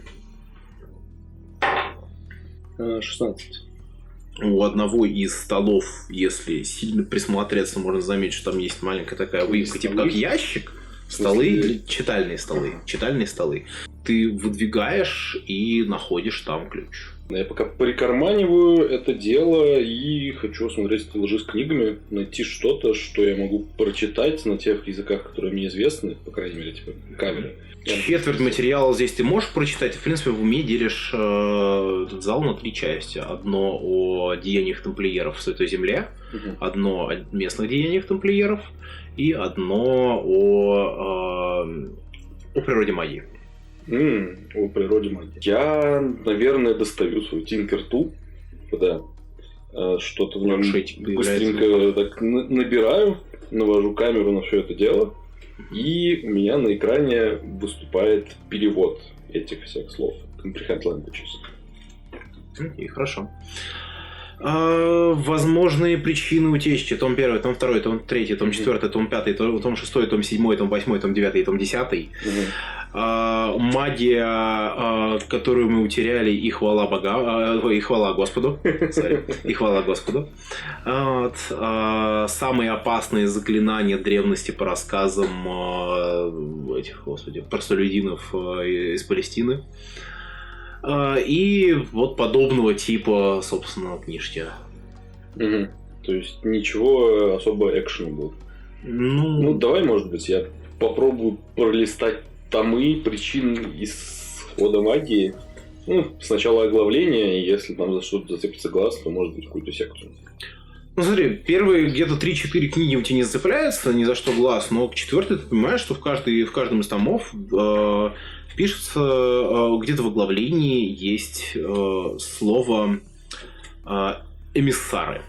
Speaker 6: 16.
Speaker 1: У одного из столов, если сильно присмотреться, можно заметить, что там есть маленькая такая выемка, типа как ящик. Столы, читальные столы. Ты выдвигаешь и находишь там ключ.
Speaker 6: Я пока прикарманиваю это дело и хочу осмотреть стеллажи с книгами, найти что-то, что я могу прочитать на тех языках, которые мне известны, по крайней мере, типа каверы.
Speaker 1: Четверть материала здесь ты можешь прочитать. В принципе, в уме делишь этот зал на 3 части. Одно о деяниях тамплиеров в Святой Земле, одно о местных деяниях тамплиеров и одно о природе магии.
Speaker 6: О природе магии. Я, наверное, достаю свой Tinker Tool, когда что-то в нем быстренько так набираю, навожу камеру на все это дело, и у меня на экране выступает перевод этих всех слов. Comprehend languages.
Speaker 1: И хорошо. Возможные причины утечки. Том 1, том 2, том 3, том 4, том 5, том 6, том 7, том 8, том 9 и том 10. Магия, которую мы утеряли, и хвала богам, и хвала Господу. И хвала Господу. Вот. Самые опасные заклинания древности по рассказам этих, господи, простолюдинов из Палестины. И вот подобного типа, собственно, книжки.
Speaker 6: То есть ничего особо экшенable. Ну, давай, может быть, я попробую пролистать томы причин исхода магии. Ну, сначала оглавление, и если там за что-то зацепится глаз, то может быть какую-то секцию.
Speaker 1: Ну смотри, первые где-то 3-4 книги у тебя не зацепляются ни за что глаз, но к 4-й ты понимаешь, что в каждом из томов пишется, где-то в оглавлении есть слово эмиссары.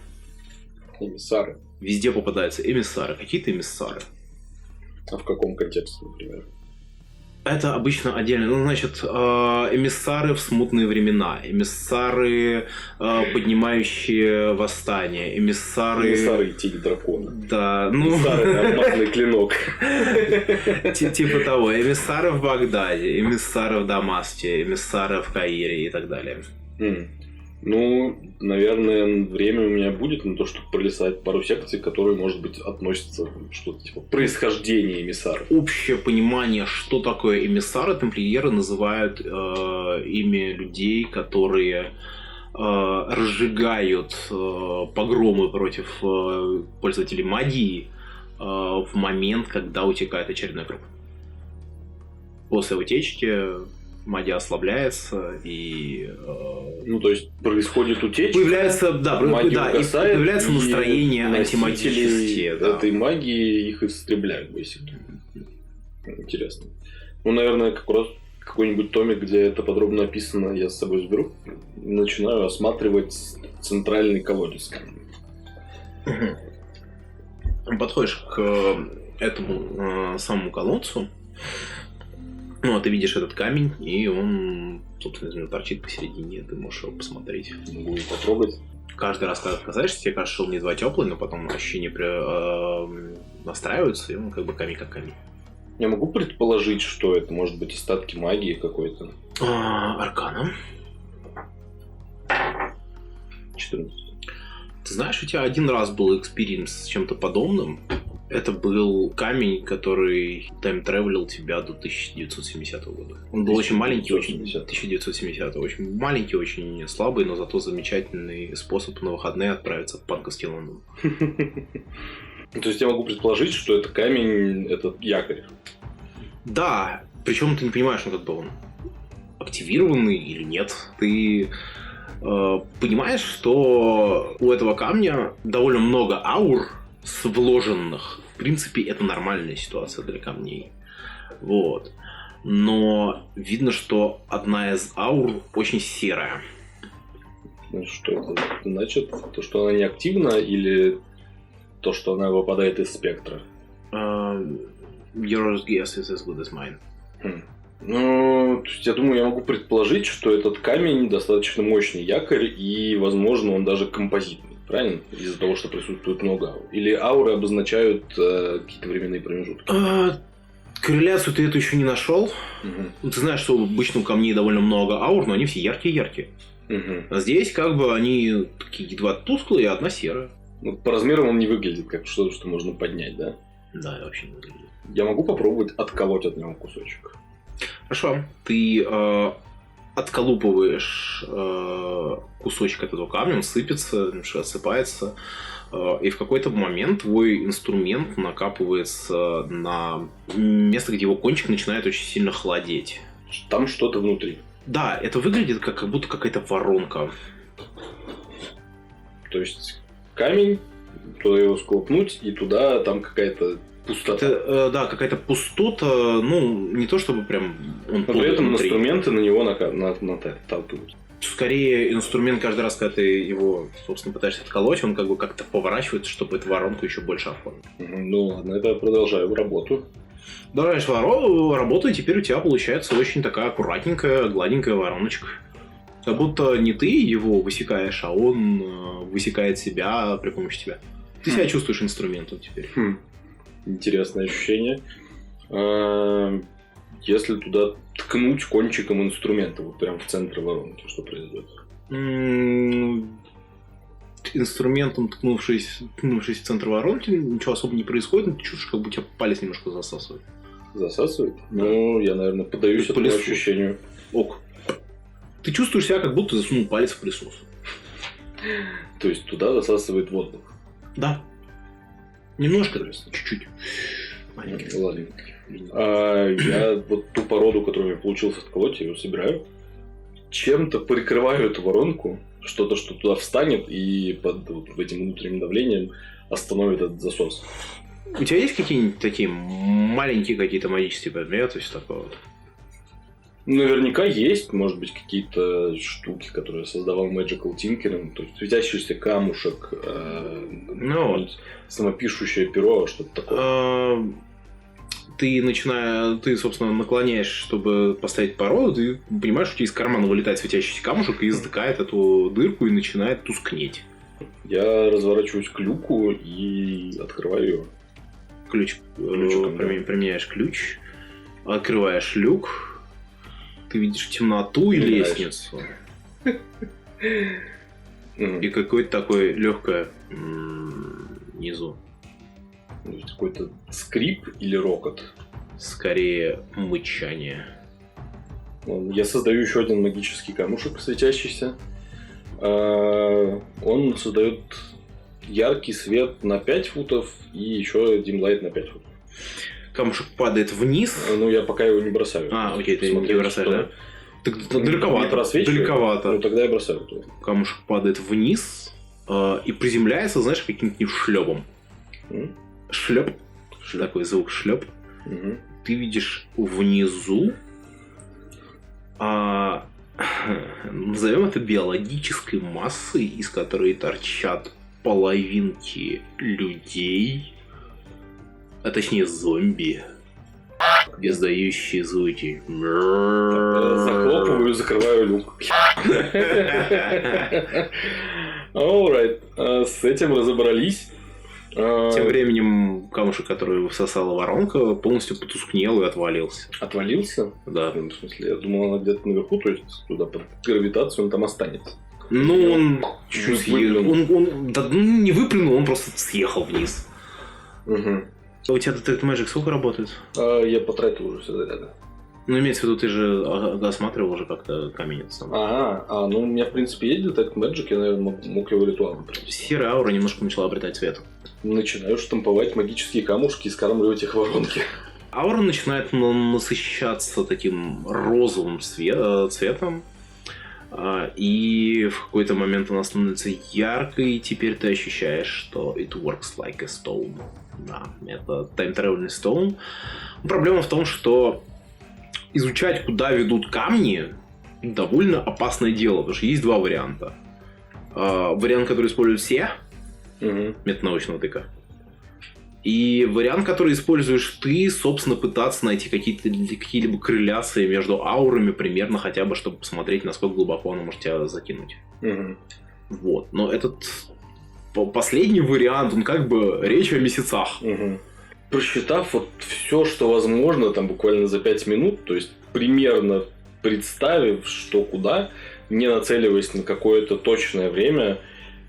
Speaker 6: Эмиссары?
Speaker 1: Везде попадаются эмиссары, какие-то эмиссары.
Speaker 6: А в каком контексте, например?
Speaker 1: Это обычно отдельно. Ну, значит, эмиссары в смутные времена, эмиссары, поднимающие восстание, эмиссары...
Speaker 6: Эмиссары и тень дракона.
Speaker 1: Да, ну...
Speaker 6: Эмиссары, алмазный клинок.
Speaker 1: Типа того. Эмиссары в Багдаде, эмиссары в Дамаске, эмиссары в Каире и так далее.
Speaker 6: Ну, наверное, время у меня будет на то, чтобы пролистать пару секций, которые, может быть, относятся к что-то типа происхождения эмиссаров.
Speaker 3: Общее понимание, что такое эмиссары, тамплиеры называют ими людей, которые разжигают погромы против пользователей магии в момент, когда утекает очередной круг. После утечки магия ослабляется и...
Speaker 6: Ну, то есть, происходит утечка,
Speaker 3: появляется,
Speaker 6: магия угасает,
Speaker 3: и появляется
Speaker 6: и
Speaker 3: настроение
Speaker 6: носители
Speaker 3: антимагические. Да.
Speaker 6: этой магии их истребляют, basically. Интересно. Ну, наверное, как раз какой-нибудь томик, где это подробно описано, я с собой сберу. Начинаю осматривать центральный колодец.
Speaker 3: Подходишь к этому самому колодцу. Ну, а ты видишь этот камень, и он, собственно, торчит посередине, ты можешь его посмотреть.
Speaker 6: Могу потрогать.
Speaker 3: Каждый раз, когда ты касаешься, тебе кажется, что он едва теплый, но потом ощущения настраиваются, и он как бы камень как камень.
Speaker 6: Я могу предположить, что это может быть остатки магии какой-то.
Speaker 3: Аркана.
Speaker 6: 14.
Speaker 3: Ты знаешь, у тебя один раз был экспириенс с чем-то подобным. Это был камень, который тайм-тревелил тебя до 1970 года. Он был очень маленький, очень 1970. Очень маленький, очень слабый, но зато замечательный способ на выходные отправиться в Панковский Лондон.
Speaker 6: То есть я могу предположить, что это камень, это якорь.
Speaker 3: Да, причем ты не понимаешь, ну как бы он активированный или нет. Ты понимаешь, что у этого камня довольно много аур вложенных. В принципе, это нормальная ситуация для камней. Вот. Но видно, что одна из аур очень серая.
Speaker 6: Ну, что это значит? То, что она не активна, или то, что она выпадает из спектра?
Speaker 3: Your guess is as good as mine.
Speaker 6: Ну, то есть, я думаю, я могу предположить, что этот камень достаточно мощный якорь, и, возможно, он даже композитный. Правильно? Из-за того, что присутствует много аур. Или ауры обозначают какие-то временные промежутки?
Speaker 3: Корреляцию ты эту еще не нашел.
Speaker 6: Угу.
Speaker 3: Ты знаешь, что обычно у камней довольно много аур, но они все яркие-яркие.
Speaker 6: Угу.
Speaker 3: А здесь как бы они такие едва тусклые, а одна серая.
Speaker 6: Ну, по размерам он не выглядит как что-то, что можно поднять, да?
Speaker 3: Да, вообще не выглядит.
Speaker 6: Я могу попробовать отколоть от него кусочек.
Speaker 3: Хорошо. Ты отколупываешь кусочек от этого камня, он сыпется, немножко осыпается, и в какой-то момент твой инструмент накапывается на место, где его кончик начинает очень сильно холодеть.
Speaker 6: Там что-то внутри.
Speaker 3: Да, это выглядит как будто какая-то воронка.
Speaker 6: То есть камень, туда его сколопнуть, и туда там какая-то пустота.
Speaker 3: Это, да, какая-то пустота, ну, не то чтобы прям он
Speaker 6: но при этом
Speaker 3: внутри.
Speaker 6: инструменты на него наталкиваются.
Speaker 3: Скорее, инструмент каждый раз, когда ты его, собственно, пытаешься отколоть, он как бы как-то поворачивается, чтобы эту воронку еще больше оформить.
Speaker 6: Ну ладно, это продолжаю работу.
Speaker 3: Дальше работу, и теперь у тебя получается очень такая аккуратненькая, гладенькая вороночка. Как будто не ты его высекаешь, а он высекает себя при помощи тебя. Ты себя чувствуешь инструментом теперь.
Speaker 6: Интересное ощущение. Если туда ткнуть кончиком инструмента, вот прям в центр воронки, что произойдет?
Speaker 3: Инструментом ткнувшись в центр воронки, ничего особо не происходит, но ты чувствуешь, как будто тебя палец немножко засасывает.
Speaker 6: Засасывает? Ну, я, наверное, поддаюсь этому ощущению.
Speaker 3: Ок. Ты чувствуешь себя, как будто засунул палец в присос.
Speaker 6: То есть туда засасывает воздух?
Speaker 3: Да. Немножко, чуть-чуть.
Speaker 6: Маленький. Ладно. Я вот ту породу, которую я получился отколоть, я ее собираю. Чем-то прикрываю эту воронку, что-то, что туда встанет и под вот этим внутренним давлением остановит этот засос.
Speaker 3: У тебя есть какие-нибудь такие маленькие какие-то магические предметы, все такое?
Speaker 6: Наверняка есть, может быть, какие-то штуки, которые я создавал Magical Tinkering, то есть светящийся камушек, самопишущее перо, что-то такое.
Speaker 3: Ты, собственно, наклоняешь, чтобы поставить породу, ты понимаешь, что у тебя из кармана вылетает светящийся камушек и затыкает эту дырку и начинает тускнеть.
Speaker 6: Я разворачиваюсь к люку и открываю ее.
Speaker 3: Применяешь ключ, открываешь люк, ты видишь темноту и лестницу. И какое-то такое легкое внизу.
Speaker 6: Какой-то скрип или рокот.
Speaker 3: Скорее мычание.
Speaker 6: Я создаю еще один магический камушек светящийся. Он создает яркий свет на 5 футов и еще димлайт на 5 футов.
Speaker 3: Камушек падает вниз.
Speaker 6: Ну, я пока его не бросаю.
Speaker 3: Окей, ты не бросаешь, да? Так
Speaker 6: Не
Speaker 3: далековато.
Speaker 6: просвечивает?
Speaker 3: Далековато.
Speaker 6: Ну, тогда я бросаю туда.
Speaker 3: Камушек падает вниз и приземляется, знаешь, каким-то шлепом. Шлеп. Такой звук шлеп.
Speaker 6: Угу.
Speaker 3: Ты видишь внизу, назовем это биологической массой, из которой торчат половинки людей, а точнее зомби, издающие звуки.
Speaker 6: Захлопываю и закрываю люк. Alright. С этим разобрались.
Speaker 3: Тем временем камушек, который всосала воронка, полностью потускнел и отвалился.
Speaker 6: Отвалился?
Speaker 3: Да.
Speaker 6: В смысле, я думал, она где-то наверху, то есть туда под гравитацию он там останется.
Speaker 3: Ну, он
Speaker 6: чуть-чуть
Speaker 3: он не выплюнул, он просто съехал вниз.
Speaker 6: Угу.
Speaker 3: А у тебя Detect Magic сколько работает?
Speaker 6: Я потратил уже все заряды.
Speaker 3: Ну, имеется в виду, ты же осматривал уже как-то камень.
Speaker 6: Ну у меня, в принципе, есть Detect Magic, я, наверное, мог его ритуалом привести.
Speaker 3: Серая аура немножко начала обретать цвет.
Speaker 6: Начинаю штамповать магические камушки и скармливать их в воронки.
Speaker 3: Аура начинает насыщаться таким розовым цветом. И в какой-то момент она становится яркой, и теперь ты ощущаешь, что it works like a stone. Да, это time-traveling stone. Проблема в том, что изучать, куда ведут камни, довольно опасное дело, потому что есть два варианта. Вариант, который используют все, метод научного тыка. И вариант, который используешь ты, собственно, пытаться найти какие-либо корреляции между аурами примерно хотя бы, чтобы посмотреть, насколько глубоко она может тебя закинуть. Вот. Но этот последний вариант, он как бы речь о месяцах.
Speaker 6: Просчитав вот все, что возможно, там буквально за 5 минут, то есть примерно представив, что куда, не нацеливаясь на какое-то точное время,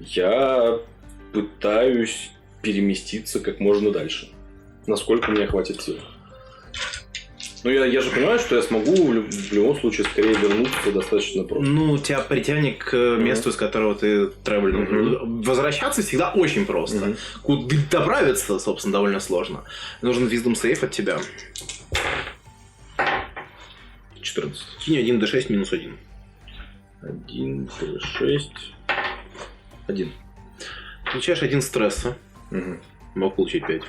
Speaker 6: я пытаюсь переместиться как можно дальше. Насколько мне хватит сил. Ну, я же понимаю, что я смогу в любом случае скорее вернуться достаточно просто.
Speaker 3: Ну, тебя притянет к месту, из которого ты тревелил. Возвращаться всегда очень просто. Куда доправиться, собственно, довольно сложно. Нужен wisdom сейф от тебя.
Speaker 6: 14.
Speaker 3: Кинь 1d6 минус 1.
Speaker 6: 1d6. 1.
Speaker 3: Получаешь 1 стресса. Мог получить 5.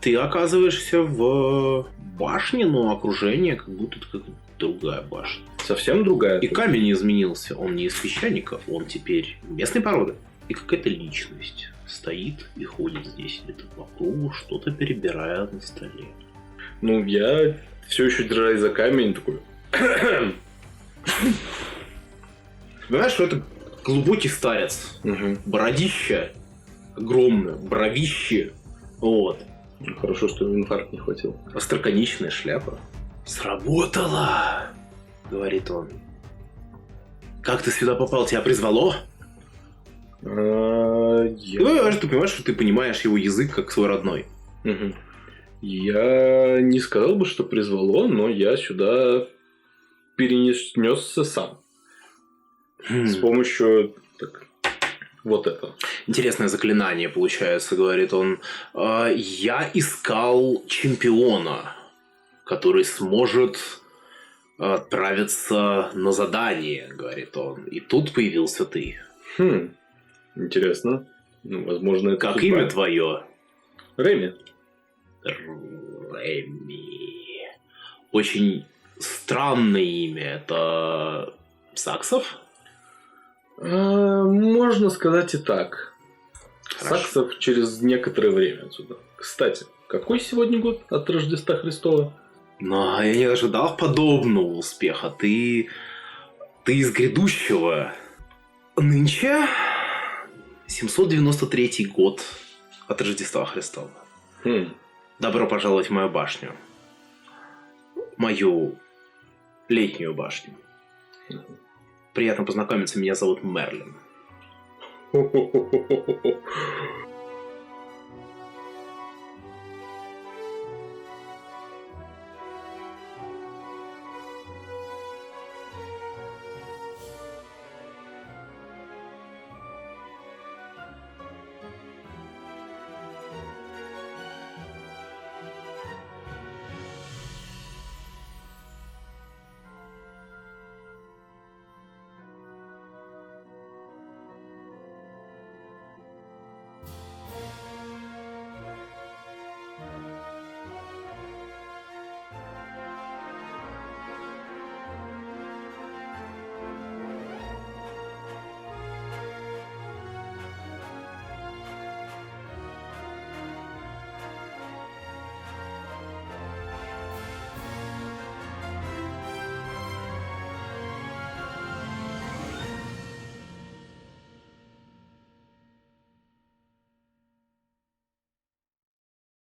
Speaker 3: Ты оказываешься в башне, но окружение как будто это какая-то другая башня.
Speaker 6: Совсем другая?
Speaker 3: И камень не изменился. Он не из песчаника, он теперь местной породы. И какая-то личность стоит и ходит здесь где-то по кругу, что-то перебирая на столе.
Speaker 6: Ну, я все еще держась за камень такой.
Speaker 3: Понимаешь, что это глубокий старец. Бородище огромное, бровище. Вот.
Speaker 6: Хорошо, что инфаркт не хватил.
Speaker 3: Остроконечная шляпа. Сработало, говорит он. Как ты сюда попал? Тебя призвало? Ты понимаешь, что ты понимаешь его язык как свой родной.
Speaker 6: Я не сказал бы, что призвало, но я сюда перенесся сам. С помощью вот этого.
Speaker 3: Интересное заклинание получается, говорит он. Я искал чемпиона, который сможет отправиться на задание, говорит он. И тут появился ты.
Speaker 6: Интересно. Ну, возможно, это
Speaker 3: как
Speaker 6: судьба.
Speaker 3: имя твое?
Speaker 6: Реми.
Speaker 3: Реми. Очень странное имя. Это Саксов?
Speaker 6: Можно сказать и так.
Speaker 3: Хорошо.
Speaker 6: Саксов через некоторое время отсюда. Кстати, какой сегодня год от Рождества Христова?
Speaker 3: Но я не ожидал подобного успеха. Ты из грядущего. Нынче 793 год от Рождества Христова. Добро пожаловать в мою башню. Мою летнюю башню. Приятно познакомиться, меня зовут Мерлин.